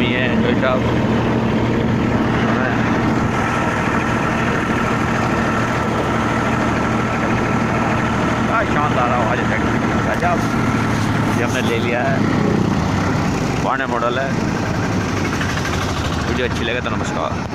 नामी है जो साहब। शानदार आवाज है गजब। ये हमने ले लिया है, पुराने मॉडल है। वीडियो अच्छी लगे तो नमस्कार।